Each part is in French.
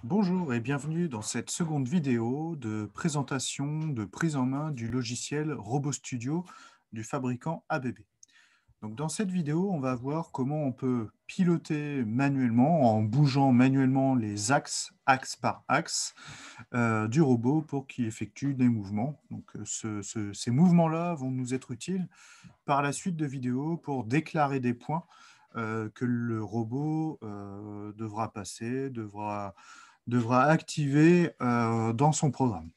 Bonjour et bienvenue dans cette seconde vidéo de présentation de prise en main du logiciel RoboStudio du fabricant ABB. Donc dans cette vidéo, on va voir comment on peut piloter manuellement, en bougeant manuellement les axes, axe par axe, du robot pour qu'il effectue des mouvements. Donc ces mouvements-là vont nous être utiles par la suite de vidéos pour déclarer des points que le robot devra passer, devra activer dans son programme.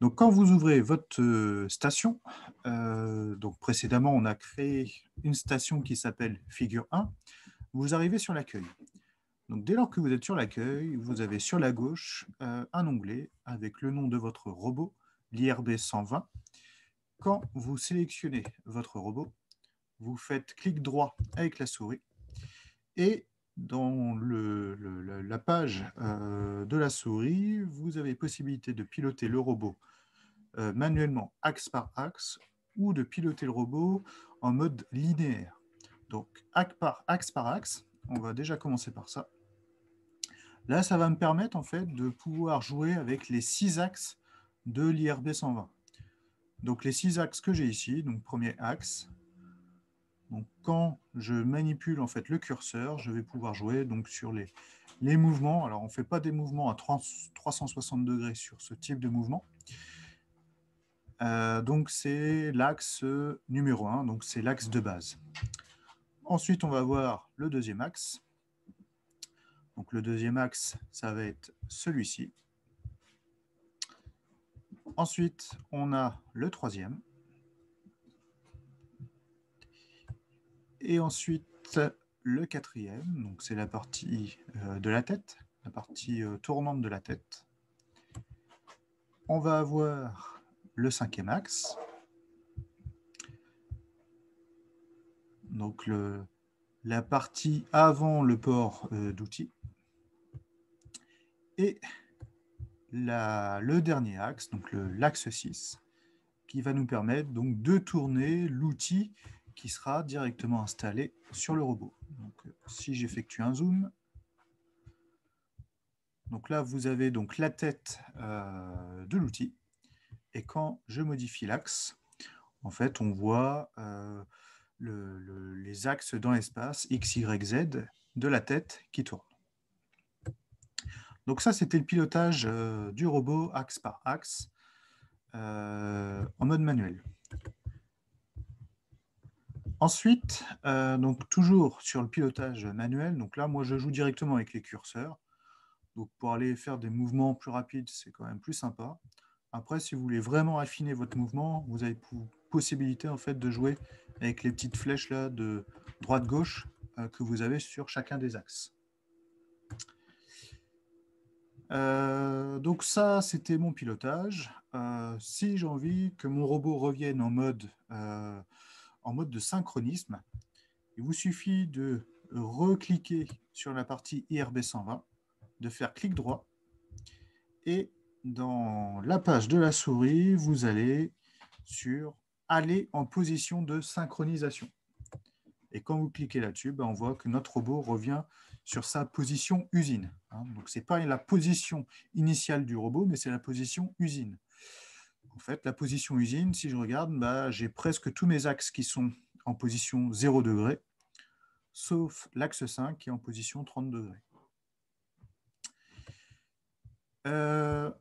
Donc, quand vous ouvrez votre station, donc précédemment, on a créé une station qui s'appelle Figure 1, vous arrivez sur l'accueil. Donc, dès lors que vous êtes sur l'accueil, vous avez sur la gauche un onglet avec le nom de votre robot, l'IRB 120. Quand vous sélectionnez votre robot, vous faites clic droit avec la souris et dans la page de la souris, vous avez possibilité de piloter le robot manuellement axe par axe ou de piloter le robot en mode linéaire. Donc axe par axe, on va déjà commencer par ça. Là, ça va me permettre en fait de pouvoir jouer avec les 6 axes de l'IRB 120. Donc les 6 axes que j'ai ici, donc premier axe. Donc quand je manipule en fait le curseur, je vais pouvoir jouer donc sur les mouvements. Alors on ne fait pas des mouvements à 360 degrés sur ce type de mouvement. Donc c'est l'axe numéro 1, donc c'est l'axe de base. Ensuite, on va voir le deuxième axe. Donc le deuxième axe, ça va être celui-ci. Ensuite, on a le troisième. Et ensuite, le quatrième, donc c'est la partie de la tête, la partie tournante de la tête. On va avoir le cinquième axe. Donc la partie avant le port d'outils. Et le dernier axe, donc l'axe 6, qui va nous permettre donc de tourner l'outil qui sera directement installé sur le robot. Donc, si j'effectue un zoom, donc là vous avez donc la tête de l'outil, et quand je modifie l'axe, en fait on voit les axes dans l'espace X, Y, Z de la tête qui tourne. Donc ça c'était le pilotage du robot axe par axe en mode manuel. Ensuite, donc toujours sur le pilotage manuel, donc là, moi, je joue directement avec les curseurs. Donc, pour aller faire des mouvements plus rapides, c'est quand même plus sympa. Après, si vous voulez vraiment affiner votre mouvement, vous avez possibilité en fait de jouer avec les petites flèches là de droite-gauche que vous avez sur chacun des axes. Donc ça, c'était mon pilotage. Si j'ai envie que mon robot revienne en mode de synchronisme, il vous suffit de recliquer sur la partie IRB 120, de faire clic droit, et dans la page de la souris, vous allez sur aller en position de synchronisation. Et quand vous cliquez là-dessus, on voit que notre robot revient sur sa position usine. Donc, ce n'est pas la position initiale du robot, mais c'est la position usine. En fait, la position usine, si je regarde, j'ai presque tous mes axes qui sont en position 0 degré, sauf l'axe 5 qui est en position 30 degrés.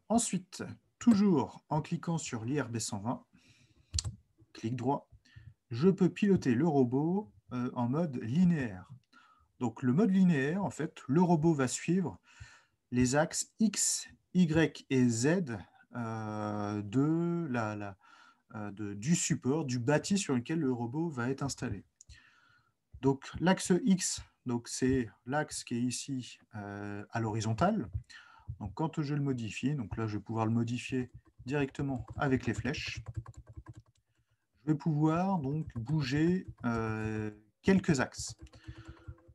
Ensuite, toujours en cliquant sur l'IRB 120, clic droit, je peux piloter le robot en mode linéaire. Donc le mode linéaire, en fait, le robot va suivre les axes X, Y et Z du support, du bâti sur lequel le robot va être installé. Donc l'axe X, c'est l'axe qui est ici à l'horizontale. Donc quand je le modifie, donc là je vais pouvoir le modifier directement avec les flèches, je vais pouvoir donc bouger quelques axes.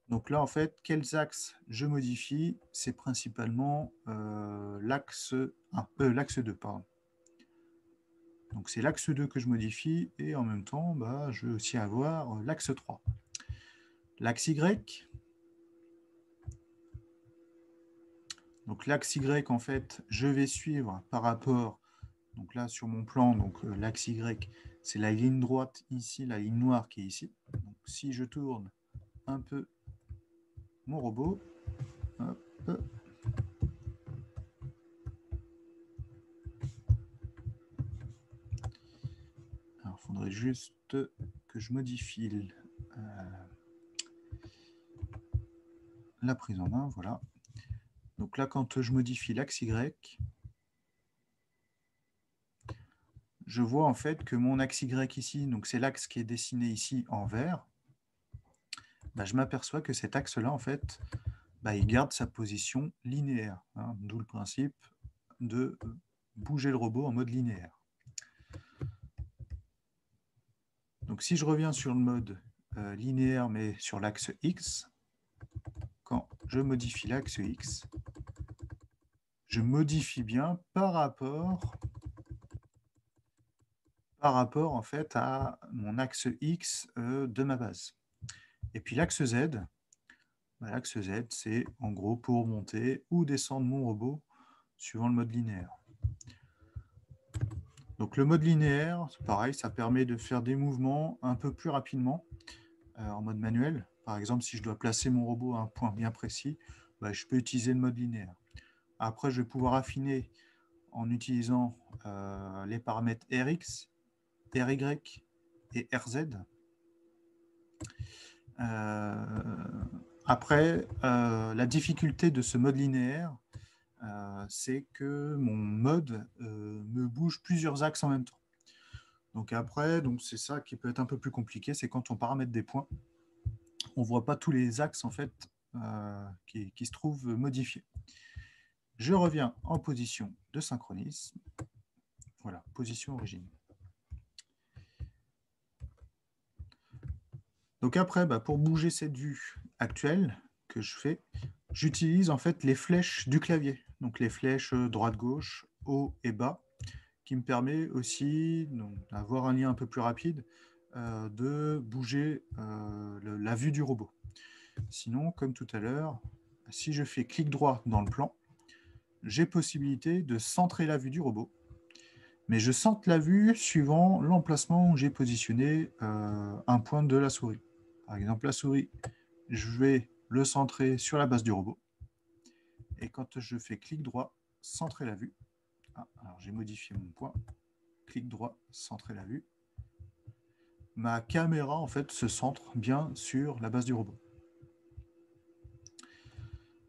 Donc là en fait, quels axes je modifie? C'est principalement l'axe 2, pardon. Donc c'est l'axe 2 que je modifie, et en même temps, je vais aussi avoir l'axe 3. L'axe Y, Donc l'axe Y, en fait, je vais suivre par rapport, donc là sur mon plan, donc l'axe Y, c'est la ligne droite ici, la ligne noire qui est ici. Donc si je tourne un peu mon robot, hop, alors il faudrait juste que je modifie la prise en main, voilà. Donc là, quand je modifie l'axe Y, je vois en fait que mon axe Y ici, donc c'est l'axe qui est dessiné ici en vert, bah, je m'aperçois que cet axe-là, en fait, bah, il garde sa position linéaire, hein, d'où le principe de bouger le robot en mode linéaire. Donc si je reviens sur le mode linéaire, mais sur l'axe X, quand je modifie l'axe X, je modifie bien par rapport en fait à mon axe X de ma base. Et puis l'axe Z, bah, l'axe Z, c'est en gros pour monter ou descendre mon robot suivant le mode linéaire. Donc le mode linéaire, c'est pareil, ça permet de faire des mouvements un peu plus rapidement en mode manuel. Par exemple, si je dois placer mon robot à un point bien précis, bah, je peux utiliser le mode linéaire. Après, je vais pouvoir affiner en utilisant les paramètres Rx, Ry et Rz. Après, la difficulté de ce mode linéaire, c'est que mon mode me bouge plusieurs axes en même temps. Donc après, c'est ça qui peut être un peu plus compliqué, c'est quand on paramètre des points, on ne voit pas tous les axes en fait qui se trouvent modifiés. Je reviens en position de synchronisme. Voilà, position origine. Donc après, bah, pour bouger cette vue actuelle que je fais, j'utilise en fait les flèches du clavier. Donc les flèches droite-gauche, haut et bas, qui me permet aussi d'avoir un lien un peu plus rapide, de bouger la vue du robot. Sinon, comme tout à l'heure, si je fais clic droit dans le plan, j'ai possibilité de centrer la vue du robot. Mais je centre la vue suivant l'emplacement où j'ai positionné un point de la souris. Par exemple, la souris, je vais le centrer sur la base du robot. Et quand je fais clic droit, centrer la vue. Ah, alors j'ai modifié mon point. Clic droit, centrer la vue. Ma caméra, en fait, se centre bien sur la base du robot.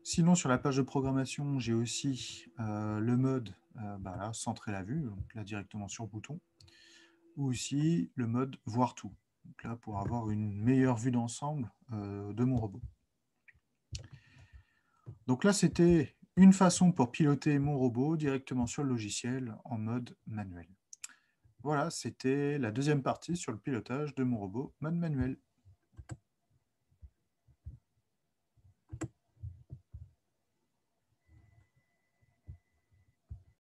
Sinon, sur la page de programmation, j'ai aussi le mode là, centrer la vue, donc là directement sur le bouton, ou aussi le mode voir tout, donc là pour avoir une meilleure vue d'ensemble de mon robot. Donc là, c'était une façon pour piloter mon robot directement sur le logiciel en mode manuel. Voilà, c'était la deuxième partie sur le pilotage de mon robot mode manuel.